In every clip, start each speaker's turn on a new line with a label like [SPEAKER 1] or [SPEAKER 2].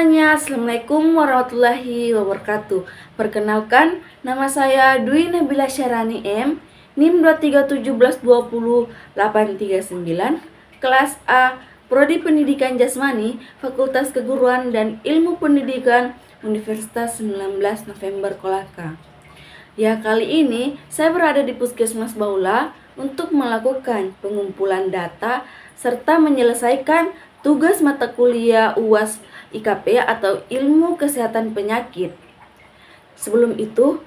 [SPEAKER 1] semuanya, Assalamualaikum warahmatullahi wabarakatuh. Perkenalkan, nama saya Dwi Nabila Syarani M, NIM 2317208339, kelas A, Prodi Pendidikan Jasmani, Fakultas Keguruan dan Ilmu Pendidikan, Universitas 19 November Kolaka. Ya, kali ini saya berada di Puskesmas Baula untuk melakukan pengumpulan data serta menyelesaikan tugas mata kuliah UAS IKP atau Ilmu Kesehatan Penyakit. Sebelum itu,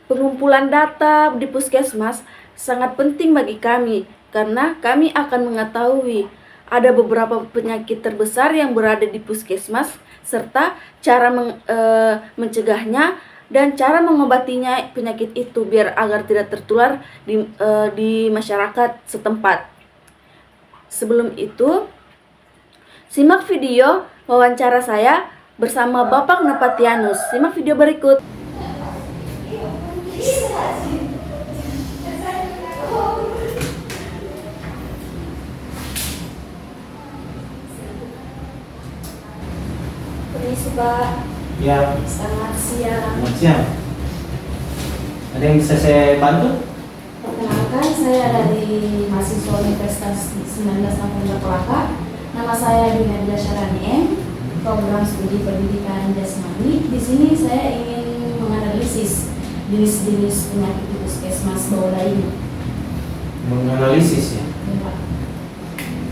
[SPEAKER 1] pengumpulan data di Puskesmas sangat penting bagi kami karena kami akan mengetahui ada beberapa penyakit terbesar yang berada di Puskesmas serta cara mencegahnya dan cara mengobatinya penyakit itu biar agar tidak tertular di masyarakat setempat. Sebelum itu, simak video wawancara saya bersama Bapak Nepatianus. Simak video berikut. Permisi Pak.
[SPEAKER 2] Ya.
[SPEAKER 1] Selamat siang.
[SPEAKER 2] Selamat siang. Ada yang bisa saya bantu?
[SPEAKER 1] Perkenalkan, saya dari mahasiswa Universitas 19 November Kolaka. Nama saya Dwi Nabila Syarani M, program studi pendidikan jasmani. Di sini saya ingin menganalisis jenis-jenis penyakit di Puskesmas Baula ini.
[SPEAKER 2] Menganalisis ya.
[SPEAKER 1] Ya,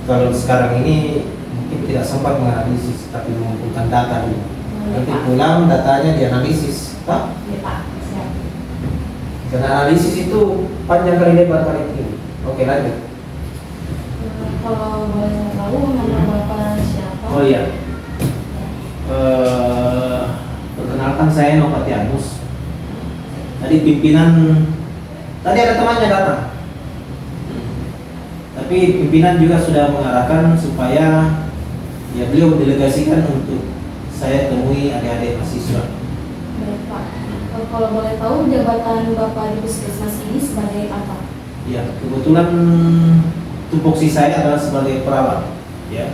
[SPEAKER 2] Kalau sekarang ini mungkin tidak sempat menganalisis, tapi mengumpulkan data dulu. Nanti pulang datanya dianalisis, Pak.
[SPEAKER 1] Ya Pak, siap.
[SPEAKER 2] Dan analisis itu panjang kali lebar kali tinggi. Oke, lanjut.
[SPEAKER 1] Kalau boleh tahu nama Bapak siapa?
[SPEAKER 2] Oh iya. Perkenalkan saya Nepatianus. Tadi ada temannya datang. Tapi pimpinan juga sudah mengarahkan supaya ya beliau mendelegasikan untuk saya temui adik-adik mahasiswa.
[SPEAKER 1] Baik Pak. Kalau boleh tahu jabatan Bapak di Puskesmas ini sebagai apa?
[SPEAKER 2] Ya, kebetulan tupoksi saya adalah sebagai perawat. Ya.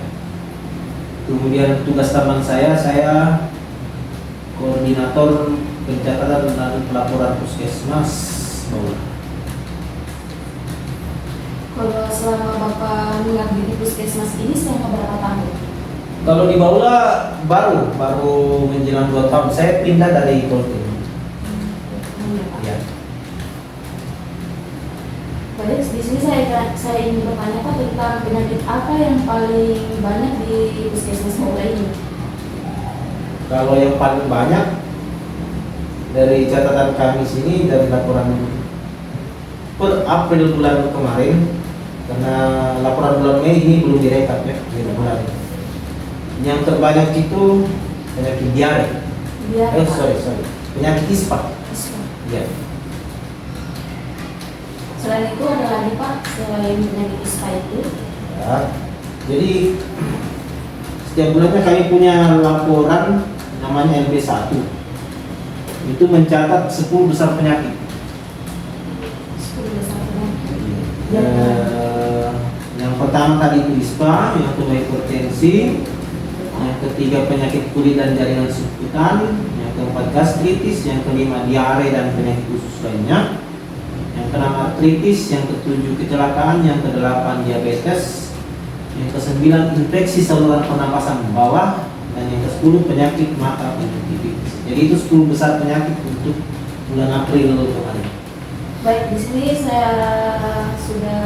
[SPEAKER 2] Kemudian tugas tambahan saya koordinator pencatatan dan pelaporan Puskesmas Baula.
[SPEAKER 1] Kalau selama Bapak mengabdi di Puskesmas ini selama berapa tahun?
[SPEAKER 2] Kalau di Baula baru menjelang 2 tahun. Saya pindah dari Kolting. Ya.
[SPEAKER 1] Baik, di sini saya ingin bertanya Pak tentang penyakit apa yang paling banyak di Puskesmas Baula ini?
[SPEAKER 2] Kalau yang paling banyak dari catatan kami sini dari laporan per April bulan kemarin, karena laporan bulan Mei ini belum direkap ya di bulan ini. Yang terbanyak itu penyakit diare. Penyakit ISPA. Ya.
[SPEAKER 1] Selain itu ada lagi Pak, selain penyakit ISPA itu?
[SPEAKER 2] Ya. Jadi setiap bulannya kami punya laporan namanya LB1. Itu mencatat 10 besar penyakit.
[SPEAKER 1] 10 besar penyakit.
[SPEAKER 2] Yang pertama tadi itu ISPA, yang kedua hipertensi, yang ketiga penyakit kulit dan jaringan subkutan, yang keempat gastritis, yang kelima diare dan penyakit usus lainnya, yang keenam artritis, yang ketujuh kecelakaan, yang kedelapan diabetes, yang kesembilan infeksi saluran pernapasan bawah, dan yang ke-10 penyakit mata konjungtivitis. Jadi itu 10 besar penyakit untuk bulan April kemarin.
[SPEAKER 1] Baik, di sini saya sudah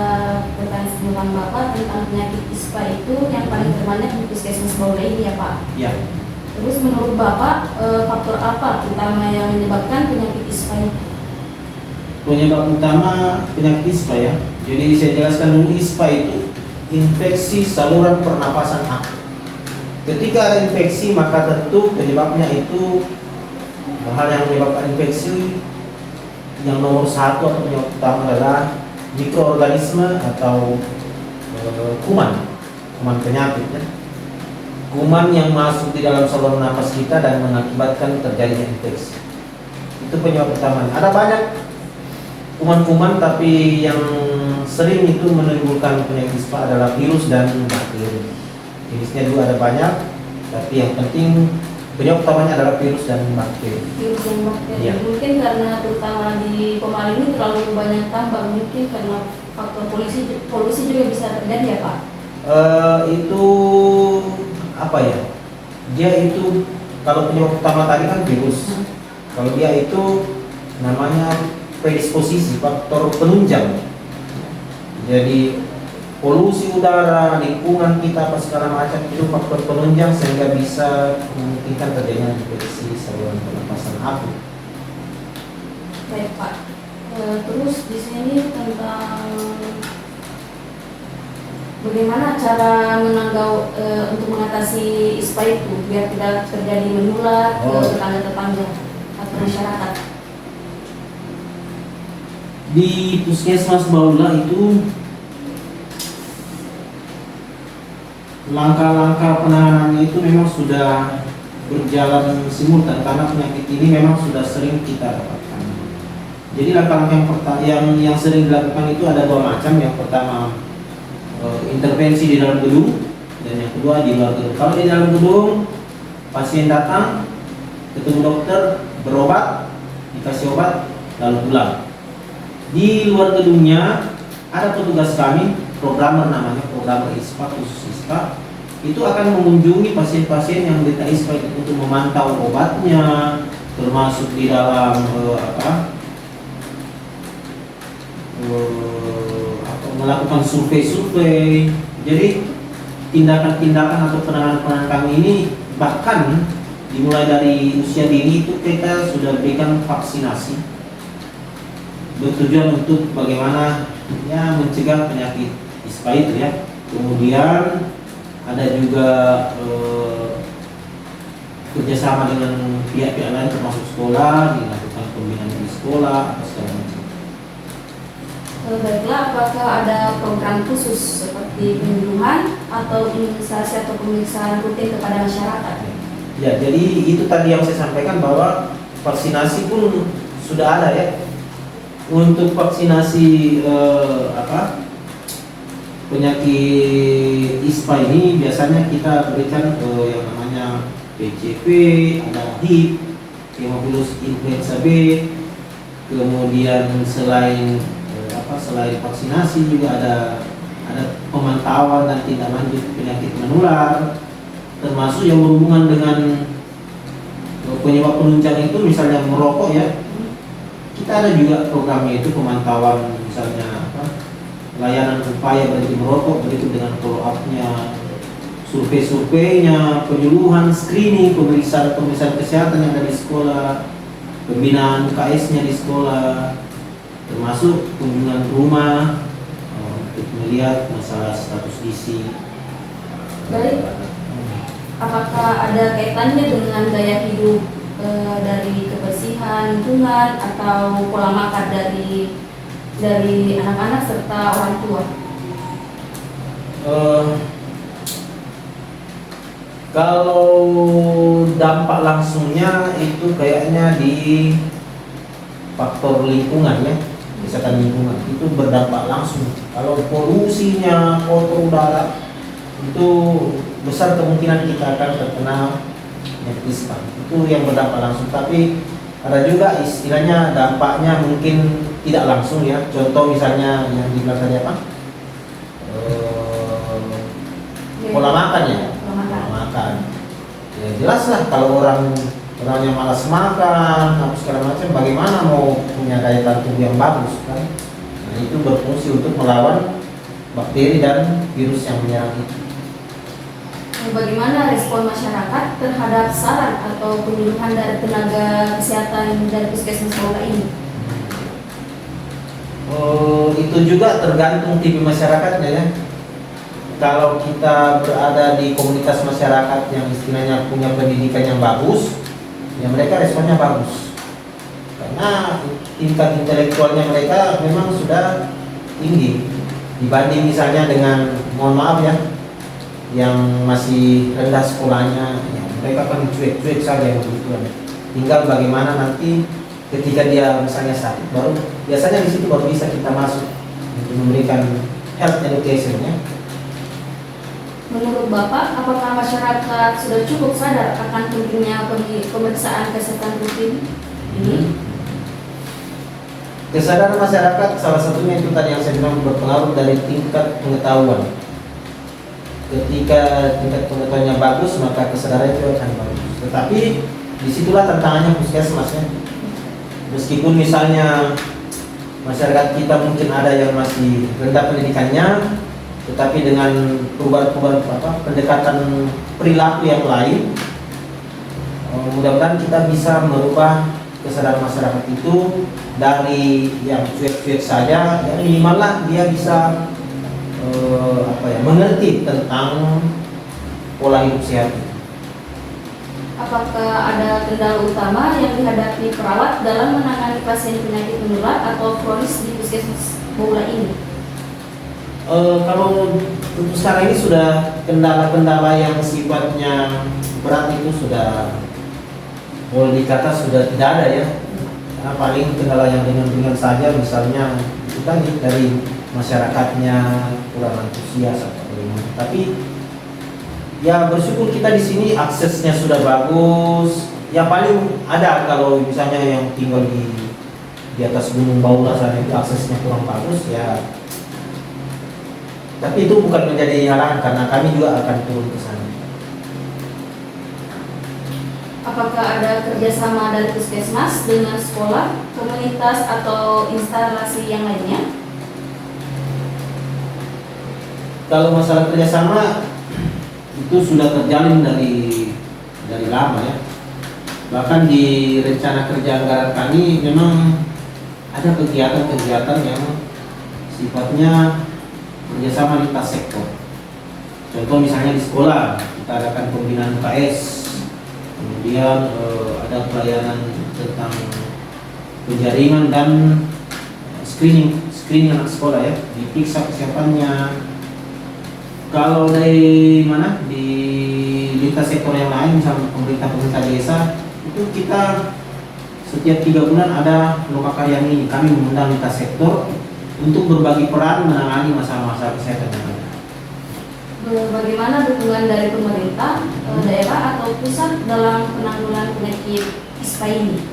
[SPEAKER 1] bertanya dengan Bapak tentang penyakit ISPA itu yang paling terbanyak di Puskesmas Baula ini ya Pak.
[SPEAKER 2] Ya.
[SPEAKER 1] Terus menurut Bapak faktor apa utama yang menyebabkan penyakit ISPA ini?
[SPEAKER 2] Penyebab utama penyakit ISPA ya. Jadi saya jelaskan dulu, ISPA itu infeksi saluran pernapasan akut. Ketika ada infeksi maka tentu penyebabnya itu hal yang menyebabkan infeksi yang nomor satu atau penyebab utama adalah mikroorganisme atau kuman penyakit ya. Kuman yang masuk di dalam saluran napas kita dan mengakibatkan terjadinya infeksi. Itu penyebab utama. Ada banyak kuman-kuman, tapi yang sering itu menimbulkan penyakit ISPA adalah virus dan bakteri. Jenisnya juga ada banyak. Tapi yang penting penyebab utamanya adalah virus dan bakteri.
[SPEAKER 1] Virus dan bakteri.
[SPEAKER 2] Iya.
[SPEAKER 1] Mungkin karena terutama di Pemalang ini terlalu banyak tambang, mungkin karena faktor polusi juga bisa terjadi ya Pak?
[SPEAKER 2] Itu apa ya? Dia itu kalau penyebab utama tadi kan virus. Kalau dia itu namanya predisposisi, faktor penunjang. Jadi polusi udara, lingkungan kita apa segala macam itu faktor penunjang sehingga bisa memungkinkan terjadinya infeksi saluran pernapasan akut.
[SPEAKER 1] Baik Pak. Terus di sini tentang bagaimana cara untuk mengatasi ISPA itu biar tidak terjadi menular ke tetangga-tetangga atau masyarakat.
[SPEAKER 2] Di Puskesmas Baula itu langkah-langkah penanganannya itu memang sudah berjalan simultan karena penyakit ini memang sudah sering kita dapatkan. Jadi langkah-langkah yang sering dilakukan itu ada dua macam. Yang pertama intervensi di dalam gedung dan yang kedua di luar gedung. Kalau di dalam gedung pasien datang, ketemu dokter, berobat, dikasih obat, lalu pulang. Di luar gedungnya ada petugas kami, programmer namanya, programmer ISPA, khusus ISPA, itu akan mengunjungi pasien-pasien yang menderita ISPA itu untuk memantau obatnya, termasuk di dalam melakukan survei-survei. Jadi tindakan-tindakan atau penanganan kami ini bahkan dimulai dari usia dini itu kita sudah berikan vaksinasi bertujuan untuk bagaimana ya mencegah penyakit ISPA itu ya. Kemudian ada juga kerjasama dengan pihak-pihak lain termasuk sekolah, dilakukan pembinaan di sekolah atau segala macam.
[SPEAKER 1] Baiklah, apakah ada program khusus seperti penyuluhan atau imunisasi atau pemeriksaan rutin kepada masyarakat?
[SPEAKER 2] Ya, jadi itu tadi yang saya sampaikan bahwa vaksinasi pun sudah ada ya. Untuk vaksinasi penyakit ISPA ini biasanya kita berikan yang namanya PCV, ada HIP, Haemophilus influenza B, kemudian selain vaksinasi juga ada pemantauan dan tindak lanjut penyakit menular, termasuk yang berhubungan dengan penyebab penunjang itu misalnya merokok ya. Kita ada juga programnya itu pemantauan misalnya layanan upaya berhenti merokok, berikut dengan follow up-nya, survei-surveinya, penyuluhan, screening, pemeriksaan kesehatan yang ada di sekolah, pembinaan UKS-nya di sekolah, termasuk kunjungan rumah untuk melihat masalah status gizi.
[SPEAKER 1] Baik. Apakah ada kaitannya dengan gaya hidup dari kebersihan lingkungan atau pola makan dari anak-anak serta orang tua?
[SPEAKER 2] Kalau dampak langsungnya itu kayaknya di faktor lingkungan ya, misalkan lingkungan itu berdampak langsung. Kalau polusinya, kotor udara itu besar kemungkinan kita akan terkena penyakit ISPA. Itu yang berdampak langsung. Tapi ada juga istilahnya dampaknya mungkin tidak langsung ya. Contoh misalnya yang dibilang tadi apa? Pola makan ya. Pola makan. Ya jelas lah kalau orangnya malas makan, apa segala macam, bagaimana mau punya daya tahan tubuh yang bagus kan? Nah itu berfungsi untuk melawan bakteri dan virus yang menyerang itu.
[SPEAKER 1] Bagaimana respon masyarakat terhadap saran atau penyuluhan dari tenaga kesehatan dari Puskesmas Baula ini?
[SPEAKER 2] Itu juga tergantung tipe masyarakatnya ya. Kalau kita berada di komunitas masyarakat yang istilahnya punya pendidikan yang bagus, ya mereka responnya bagus. Karena tingkat intelektualnya mereka memang sudah tinggi dibanding misalnya dengan, mohon maaf ya, yang masih rendah sekolahnya, ya, mereka kan cuek-cuek saja begituan. Tinggal bagaimana nanti ketika dia misalnya sakit, baru biasanya di situ baru bisa kita masuk untuk memberikan health education ya.
[SPEAKER 1] Menurut Bapak, apakah masyarakat sudah cukup sadar akan pentingnya pemeriksaan kesehatan rutin ini?
[SPEAKER 2] Kesadaran masyarakat salah satunya itu tadi yang saya bilang berpengaruh dari tingkat pengetahuan. Ketika tingkat pengetahuannya bagus, maka kesadaran itu akan bagus. Tetapi disitulah tantangannya puskesmas ya. Meskipun misalnya masyarakat kita mungkin ada yang masih rendah pendidikannya, tetapi dengan perubahan pendekatan perilaku yang lain, mudah-mudahan kita bisa merubah kesadaran masyarakat itu dari yang cuek-cuek saja, yang minimal lah dia bisa mengerti tentang pola hidup sehat.
[SPEAKER 1] Apakah ada kendala utama yang dihadapi perawat dalam menangani pasien penyakit menular atau kronis di puskesmas Baula ini?
[SPEAKER 2] Kalau untuk sekarang ini sudah kendala-kendala yang sifatnya berat itu sudah boleh dikata sudah tidak ada ya. Nah, paling kendala yang ringan-ringan saja, misalnya itu tadi dari masyarakatnya kurang antusias atau bagaimana. Tapi ya bersyukur kita di sini aksesnya sudah bagus. Yang paling ada kalau misalnya yang tinggal di atas Gunung Baula sana itu aksesnya kurang bagus ya. Tapi itu bukan menjadi halangan karena kami juga akan turun ke sana.
[SPEAKER 1] Apakah ada kerjasama dari puskesmas dengan sekolah, komunitas, atau instalasi yang lainnya?
[SPEAKER 2] Kalau masalah kerjasama itu sudah terjalin dari lama ya. Bahkan di rencana kerja anggaran kami memang ada kegiatan-kegiatan yang sifatnya kerjasama lintas sektor. Contoh misalnya di sekolah kita adakan pembinaan UKS, kemudian ada pelayanan tentang penjaringan dan screening anak sekolah ya, diperiksa kesiapannya. Kalau dari mana di lintas sektor yang lain, misalnya pemerintah desa, itu kita setiap 3 bulan ada lokakarya ini, kami mengundang lintas sektor untuk berbagi peran menangani masalah-masalah kesehatan yang ada.
[SPEAKER 1] Bagaimana dukungan dari pemerintah, daerah atau pusat dalam penanggulangan penyakit ISPA ini?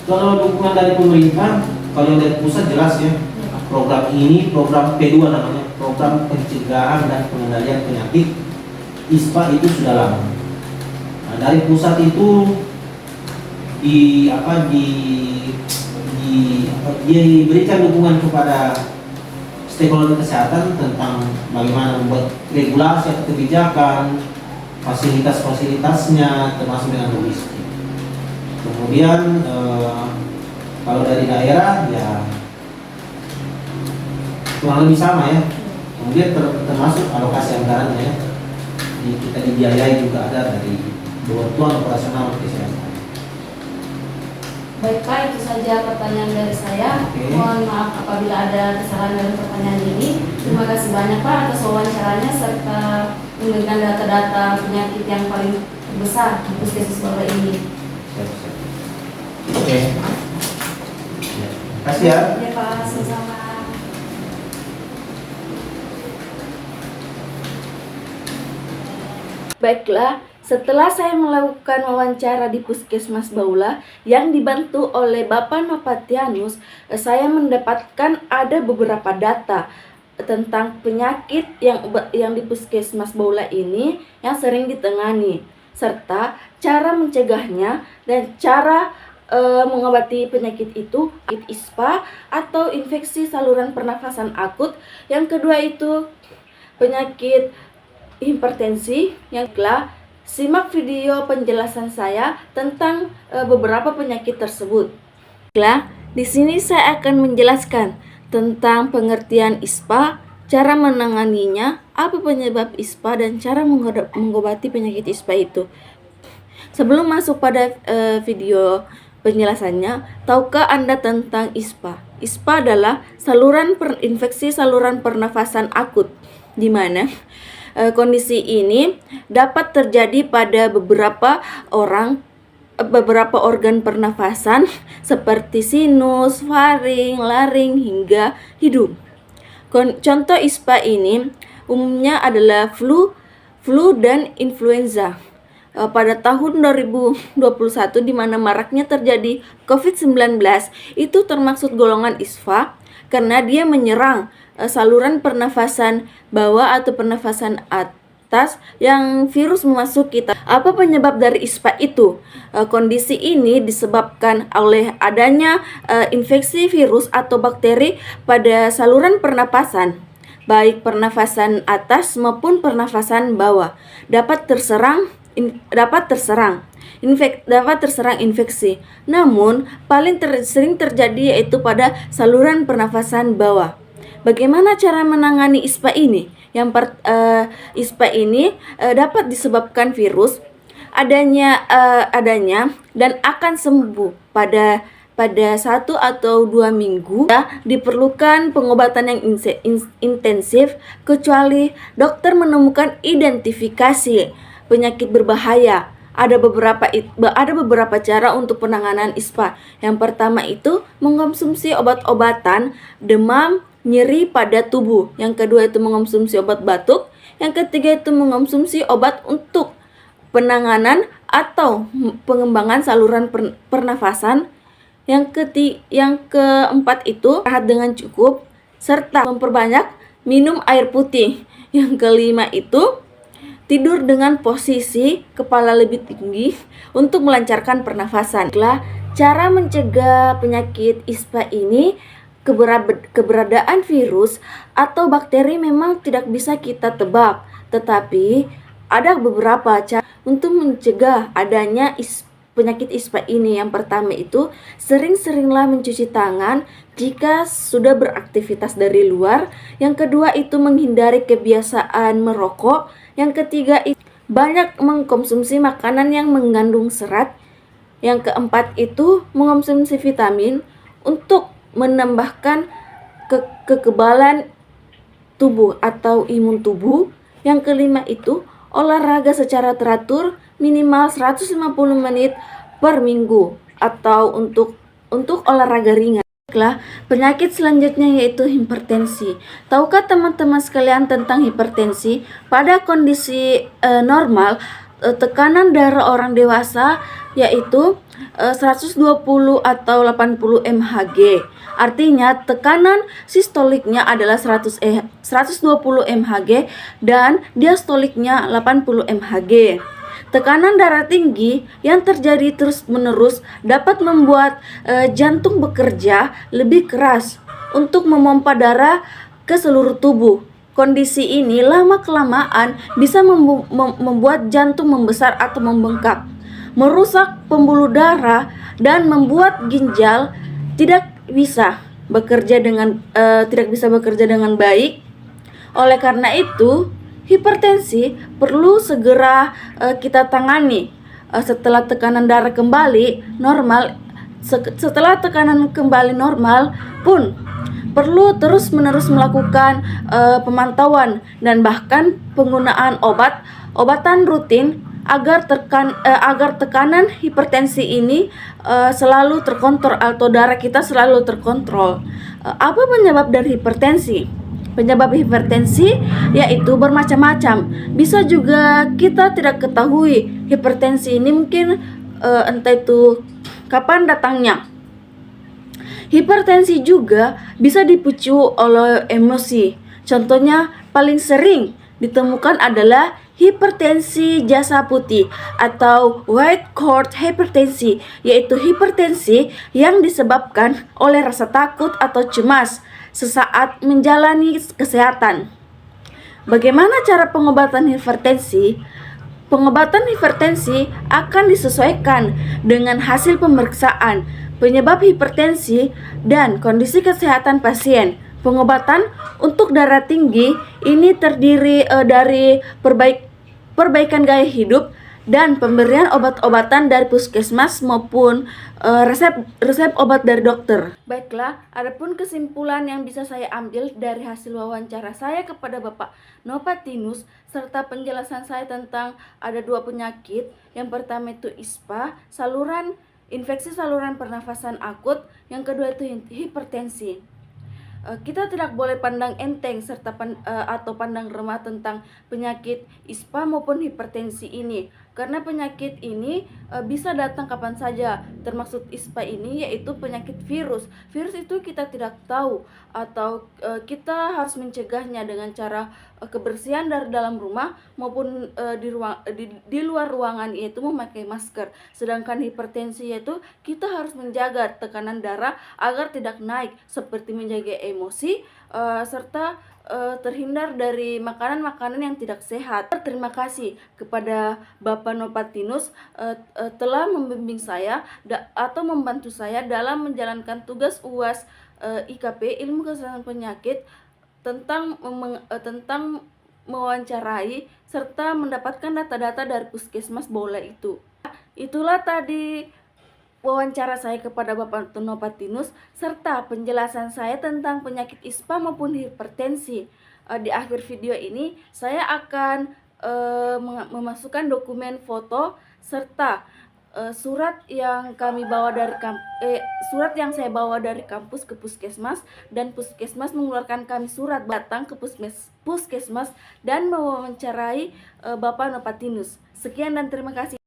[SPEAKER 2] Kalau dukungan dari pemerintah, kalau dari pusat jelas ya, program ini program P2 namanya, program pencegahan dan pengendalian penyakit ISPA itu sudah lama. Nah, dari pusat itu diberikan dukungan kepada stakeholder kesehatan tentang bagaimana membuat regulasi atau kebijakan, fasilitas-fasilitasnya termasuk dengan logistik. Kemudian kalau dari daerah ya kurang lebih sama ya. Kemudian termasuk alokasi anggarannya ya. Kita dibiayai juga ada dari bantuan operasional kesehatan.
[SPEAKER 1] Baik Pak, itu saja pertanyaan dari saya. Mohon maaf apabila ada kesalahan dalam pertanyaan ini. Terima kasih banyak Pak atas wawancaranya serta memberikan data-data penyakit yang paling besar di puskesmas Baula ini.
[SPEAKER 2] Oke. Terima kasih ya.
[SPEAKER 1] Ya Pak, sama-sama. Baiklah, setelah saya melakukan wawancara di Puskesmas Baula yang dibantu oleh Bapak Nopatianus, saya mendapatkan ada beberapa data tentang penyakit yang di Puskesmas Baula ini yang sering ditangani, serta cara mencegahnya dan cara mengobati penyakit itu, ISPA atau infeksi saluran pernafasan akut. Yang kedua itu penyakit hipertensi. Yang ketiga, simak video penjelasan saya tentang beberapa penyakit tersebut. Baiklah, di sini saya akan menjelaskan tentang pengertian ISPA, cara menanganinya, apa penyebab ISPA, dan cara mengobati penyakit ISPA itu. Sebelum masuk pada video penjelasannya, tahukah Anda tentang ISPA? ISPA adalah infeksi saluran pernafasan akut, di mana kondisi ini dapat terjadi pada beberapa organ pernafasan seperti sinus, faring, laring, hingga hidung. Contoh ISPA ini umumnya adalah flu dan influenza. Pada tahun 2021 di mana maraknya terjadi COVID-19 itu termasuk golongan ISPA karena dia menyerang saluran pernafasan bawah atau pernafasan atas yang virus memasuki. Apa penyebab dari ISPA itu? Kondisi ini disebabkan oleh adanya infeksi virus atau bakteri pada saluran pernapasan, baik pernafasan atas maupun pernafasan bawah dapat terserang infeksi. Namun paling sering terjadi yaitu pada saluran pernafasan bawah. Bagaimana cara menangani ISPA ini? ISPA ini dapat disebabkan virus adanya dan akan sembuh pada 1 atau 2 minggu. Diperlukan pengobatan yang intensif kecuali dokter menemukan identifikasi penyakit berbahaya. Ada beberapa cara untuk penanganan ISPA. Yang pertama itu mengkonsumsi obat-obatan demam, nyeri pada tubuh. Yang kedua itu mengkonsumsi obat batuk. Yang ketiga itu mengkonsumsi obat untuk penanganan atau pengembangan saluran pernafasan. Yang keempat itu istirahat dengan cukup serta memperbanyak minum air putih. Yang kelima itu tidur dengan posisi kepala lebih tinggi untuk melancarkan pernafasan. Cara mencegah penyakit ISPA ini, keberadaan virus atau bakteri memang tidak bisa kita tebak, tetapi ada beberapa cara untuk mencegah adanya penyakit ISPA ini. Yang pertama itu sering-seringlah mencuci tangan jika sudah beraktivitas dari luar. Yang kedua itu menghindari kebiasaan merokok. Yang ketiga itu banyak mengkonsumsi makanan yang mengandung serat. Yang keempat itu mengkonsumsi vitamin untuk menambahkan kekebalan tubuh atau imun tubuh. Yang kelima itu olahraga secara teratur minimal 150 menit per minggu atau untuk olahraga ringan. Penyakit selanjutnya yaitu hipertensi. Tahukah teman-teman sekalian tentang hipertensi? Pada kondisi normal, tekanan darah orang dewasa yaitu 120 atau 80 mHg. Artinya tekanan sistoliknya adalah 120 mHg dan diastoliknya 80 mHg. Tekanan darah tinggi yang terjadi terus-menerus dapat membuat jantung bekerja lebih keras untuk memompa darah ke seluruh tubuh. Kondisi ini lama-kelamaan bisa membuat jantung membesar atau membengkak, merusak pembuluh darah, dan membuat ginjal tidak bisa bekerja dengan baik. Oleh karena itu, hipertensi perlu segera kita tangani. Setelah tekanan darah kembali normal, pun perlu terus-menerus melakukan pemantauan dan bahkan penggunaan obatan rutin agar tekanan hipertensi ini selalu terkontrol atau darah kita selalu terkontrol. Apa penyebab dari hipertensi? Penyebab hipertensi yaitu bermacam-macam. Bisa juga kita tidak ketahui hipertensi ini mungkin entah itu kapan datangnya. Hipertensi juga bisa dipicu oleh emosi. Contohnya paling sering ditemukan adalah hipertensi jasa putih atau white coat hypertensi, yaitu hipertensi yang disebabkan oleh rasa takut atau cemas sesaat menjalani kesehatan. Bagaimana cara pengobatan hipertensi? Pengobatan hipertensi akan disesuaikan dengan hasil pemeriksaan, penyebab hipertensi, dan kondisi kesehatan pasien. Pengobatan untuk darah tinggi ini terdiri dari perbaikan gaya hidup dan pemberian obat-obatan dari puskesmas maupun resep obat dari dokter. Baiklah, adapun kesimpulan yang bisa saya ambil dari hasil wawancara saya kepada Bapak Nopatinus serta penjelasan saya tentang ada 2 penyakit. Yang pertama itu ISPA, infeksi saluran pernafasan akut. Yang kedua itu hipertensi. Kita tidak boleh pandang enteng atau pandang remah tentang penyakit ISPA maupun hipertensi ini, karena penyakit ini bisa datang kapan saja. Termasuk ISPA ini yaitu penyakit virus. Virus itu kita tidak tahu, atau kita harus mencegahnya dengan cara kebersihan dari dalam rumah maupun di luar ruangan, yaitu memakai masker. Sedangkan hipertensi yaitu kita harus menjaga tekanan darah agar tidak naik, seperti menjaga emosi serta terhindar dari makanan-makanan yang tidak sehat. Terima kasih kepada Bapak Nopatinus telah membimbing saya atau membantu saya dalam menjalankan tugas UAS IKP Ilmu Kesehatan Penyakit tentang mewawancarai serta mendapatkan data-data dari Puskesmas Bola itu. Itulah tadi wawancara saya kepada Bapak Nopatinus serta penjelasan saya tentang penyakit ISPA maupun hipertensi. Di akhir video ini saya akan memasukkan dokumen foto serta surat yang saya bawa dari kampus ke puskesmas, dan puskesmas mengeluarkan kami surat datang ke puskesmas dan mewawancarai Bapak Nopatinus. Sekian dan terima kasih.